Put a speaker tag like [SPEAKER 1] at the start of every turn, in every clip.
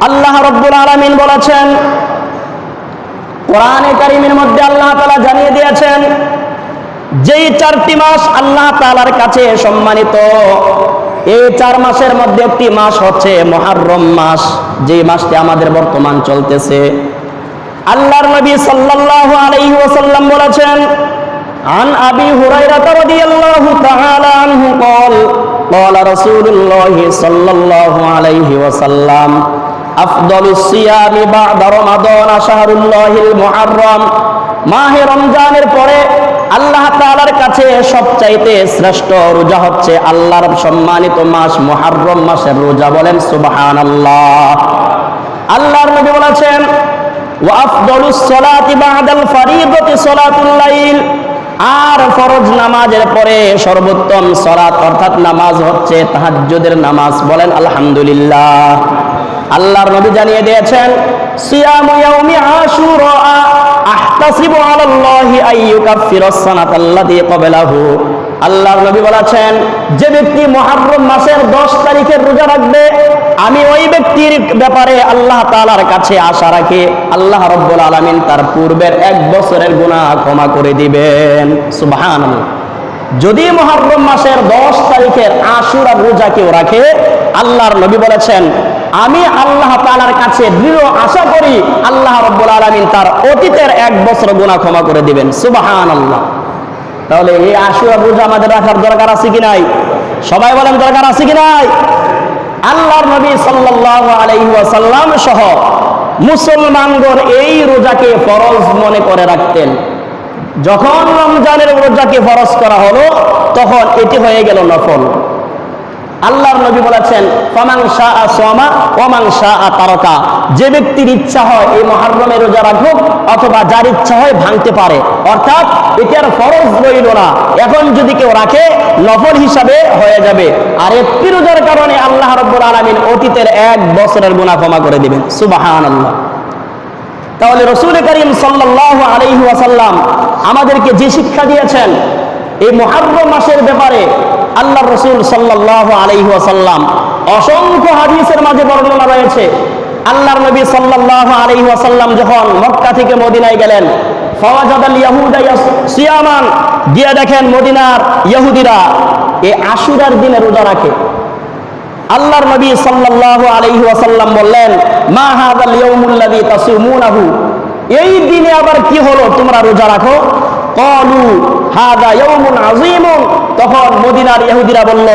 [SPEAKER 1] আল্লাহ রাব্বুল আলামিন বলেছেন, কোরআনে কারীমের মধ্যে আল্লাহ তাআলা জানিয়ে দিয়েছেন, যেই 4টি মাস আল্লাহ তাআলার কাছে সম্মানিত, এই 4 মাসের মধ্যে একটি মাস হচ্ছে মুহররম মাস, যে মাসটি আমাদের বর্তমান চলতেছে। আল্লাহর নবী সাল্লাল্লাহু আলাইহি ওয়াসাল্লাম বলেছেন, আন আবি হুরায়রা রাদিয়াল্লাহু তাআলা আনহু قال قال رسول الله صلى الله عليه وسلم أفضل الصيام بعد رمضان شهر الله المحرم। মাহে রমজানের পরে আল্লাহ তাআলার কাছে সবচাইতে শ্রেষ্ঠ রোজা হচ্ছে আল্লাহর সম্মানিত মাস মুহররম মাসের রোজা। বলেন সুবহানাল্লাহ। আল্লাহর নবী বলেছেন, ওয়া আফদালুস সালাতি বা'দাল ফারিদাতি সালাতুল লাইল, আর ফরজ নামাজের পরে সর্বোত্তম সালাত অর্থাৎ নামাজ হচ্ছে তাহাজ্জুদের নামাজ। বলেন আলহামদুলিল্লাহ। আল্লাহর নবী জানিয়ে দিয়েছেন, সিয়ামু ইয়াউমি আশুরা আহতাসিবু আলাল্লাহি আইয়ুকাফিরাস সানাতাল্লাতী ক্বাবলাহু। আল্লাহর নবী বলেছেন, যে ব্যক্তি মুহররম মাসের 10 তারিখের রোজা রাখবে, আমি ওই ব্যক্তির ব্যাপারে আল্লাহ তাআলার কাছে আশা রাখি আল্লাহ রাব্বুল আলামিন তার পূর্বের 1 বছরের গুনাহ ক্ষমা করে দিবেন। সুবহানাল্লাহ। যদি মুহররম মাসের 10 তারিখের আশুরার রোজা কেউ রাখে, আল্লাহর নবী বলেছেন, আমি আল্লাহ তাআলার কাছে দৃঢ় আশা করি আল্লাহ রাব্বুল আলামিন তার অতীতের 1 বছর গুনাহ ক্ষমা করে দিবেন। সুবহানাল্লাহ। তাহলে এই আশুরার রোজা আমাদের রাখার দরকার আছে কি নাই? সবাই বলেন দরকার আছে কি নাই? আল্লাহর নবী সাল্লাল্লাহু আলাইহি ওয়াসাল্লাম সহ মুসলমানগণ এই রোজাকে ফরজ মনে করে রাখতেন। যখন রমজানের রোজাকে ফরজ করা হলো, তখন এটি হয়ে গেল নফল। আল্লাহর নবী বলেছেন, ফামান শাআ সামা ওয়া মান শাআ তারাকা। যে ব্যক্তির ইচ্ছা হয় এই মুহররমের রোজা রাখুক, অথবা যার ইচ্ছা হয় ভাঙতে পারে, অর্থাৎ এটার ফরজ রইল না। এখন যদি কেউ রাখে নফল হিসাবে হয়ে যাবে। আর একটি রোজার কারণে আল্লাহ রাব্বুল আলামিন অতীতের 1 বছরের গুনাহ ক্ষমা করে দিবেন। সুবহানাল্লাহ। তাহলে রাসূল করিম সাল্লাল্লাহু আলাইহি ওয়াসাল্লাম আমাদেরকে যে শিক্ষা দিয়েছেন এই মুহররম মাসের ব্যাপারে, আল্লাহর রাসূল সাল্লাল্লাহু আলাইহি ওয়াসাল্লাম অসংখ্য হাদিসের মাঝে বর্ণনা রয়েছে। আল্লাহর নবী সাল্লাল্লাহু আলাইহি ওয়াসাল্লাম যখন মক্কা থেকে মদিনায় গেলেন, ফাওয়াজাদাল ইয়াহুদা সিয়ামান, গিয়ে দেখেন মদিনার ইহুদিরা এই আশুরার দিনে রোজা রাখে। আল্লাহর নবী সাল্লাল্লাহু আলাইহি ওয়াসাল্লাম বললেন, মা হাযাল ইয়াউমুল্লাযী তাসুমুনাহু, এই দিনে আবার কি হলো তোমরা রোজা রাখো? ক্বালু হাযা ইয়াউমুন আযীমুন। তখন মদিনার ইহুদিরা বলল,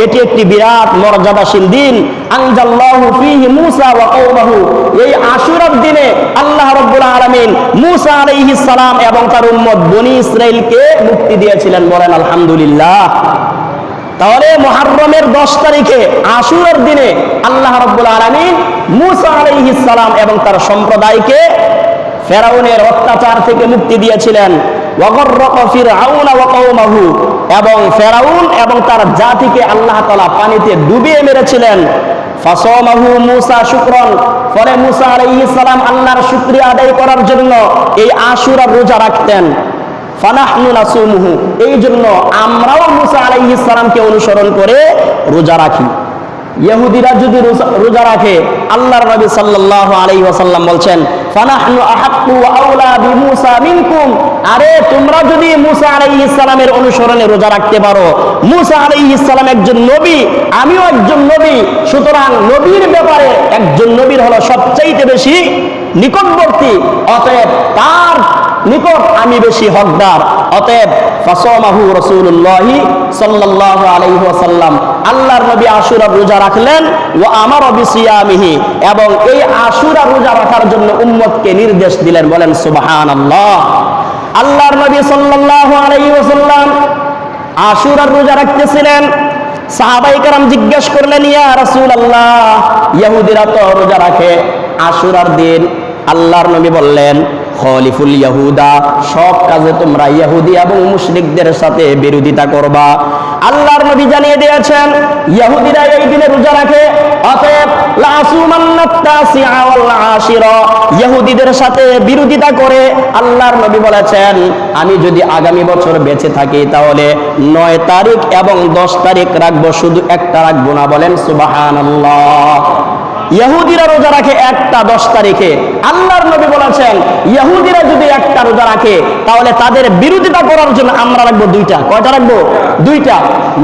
[SPEAKER 1] এটি একটি বিরাট মর্যাদাশীল দিন। আনজাল্লাহু ফীহি মূসা ওয়া কওমাহু, এই আশুরার দিনে আল্লাহ রাব্বুল আলামিন মূসা আলাইহিস সালাম এবং তার উম্মত বনি ইসরাইলকে মুক্তি দিয়েছিলেন। বলেন আলহামদুলিল্লাহ। তাহলে মুহররমের 10 তারিখে আশুরার দিনে আল্লাহ রাব্বুল আলামিন মূসা আলাইহিস সালাম এবং তার সম্প্রদায়কে ফেরাউনের অত্যাচার থেকে মুক্তি দিয়েছিলেন। ওয়াগররাকা ফিরআউনা ওয়া কওমাহু, এবং ফেরাউন এবং তার জাতিকে আল্লাহ তাআলা পানিতে ডুবিয়ে মেরেছিলেন। ফাসামাহু মূসা শুকরান, ফলে মূসা আলাইহিস সালাম আল্লাহর শুকরিয়া আদায় করার জন্য এই আশুরার রোজা রাখতেন। ফানাহনু নাসুমুহু, এই জন্য আমরাও মূসা আলাইহিস সালামকে অনুসরণ করে রোজা রাখি। ইহুদিরা যদি রোজা রাখে, আল্লাহর নবী সাল্লাল্লাহু আলাইহি ওয়াসাল্লাম বলছেন, ফানাহনু আহাক্কু ওয়া আওলা বিমূসা মিনকুম, আরে তোমরা যদি মূসা আলাইহিস সালামের অনুসরণে রোজা রাখতে পারো, মূসা আলাইহিস সালাম একজন নবী, আমিও একজন নবী, সুতরাং নবীর ব্যাপারে একজন নবীর হলো সবচাইতে বেশি নিকটবর্তী, অতএব তার নিকট আমি বেশি হকদার। অতএব ফাসামাহু রাসূলুল্লাহি সাল্লাল্লাহু আলাইহি ওয়াসাল্লাম, আল্লাহর নবী আশুরার রোজা রাখলেন। ওয়া আমারা বিসিয়ামিহি, এবং এই আশুরা রোজা রাখার জন্য উম্মতকে নির্দেশ দিলেন। বলেন সুবহানাল্লাহ। আল্লাহর নবী সাল্লাল্লাহু আলাইহি ওয়াসাল্লাম আশুরার রোজা রাখতেছিলেন। সাহাবায়ে কেরাম জিজ্ঞেস করলেন, ইয়া রাসূলুল্লাহ, ইহুদিরা তো রোজা রাখে আশুরার দিন। আল্লাহর নবী বললেন, খলিফুল ইয়াহুদা, সব কাজে তোমরা ইহুদি এবং মুশরিকদের সাথে বিরোধিতা করবা। আল্লাহর নবী জানিয়ে দিয়েছেন, ইহুদিরা এই দিনে রোজা রাখে, অতএব লা আসুমান্নাত তাসিআ ওয়াল আশিরা, ইহুদিদের সাথে বিরোধিতা করে আল্লাহর নবী বলেছেন, আমি যদি আগামী বছর বেঁচে থাকি তাহলে 9 তারিখ এবং 10 তারিখ রাখবো, শুধু একটা রাখবো না। বলেন সুবহানাল্লাহ। ইহুদিরা রোজা রাখে একটা 10 তারিখে। আল্লাহর নবী বলেছেন ইহুদিরা যদি একটা রোজা রাখে তাহলে তাদের বিরোধিতা করার জন্য আমরা রাখবো দুইটা। কয়টা রাখবো? দুইটা,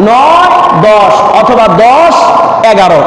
[SPEAKER 1] 9, 10 অথবা 10, 11।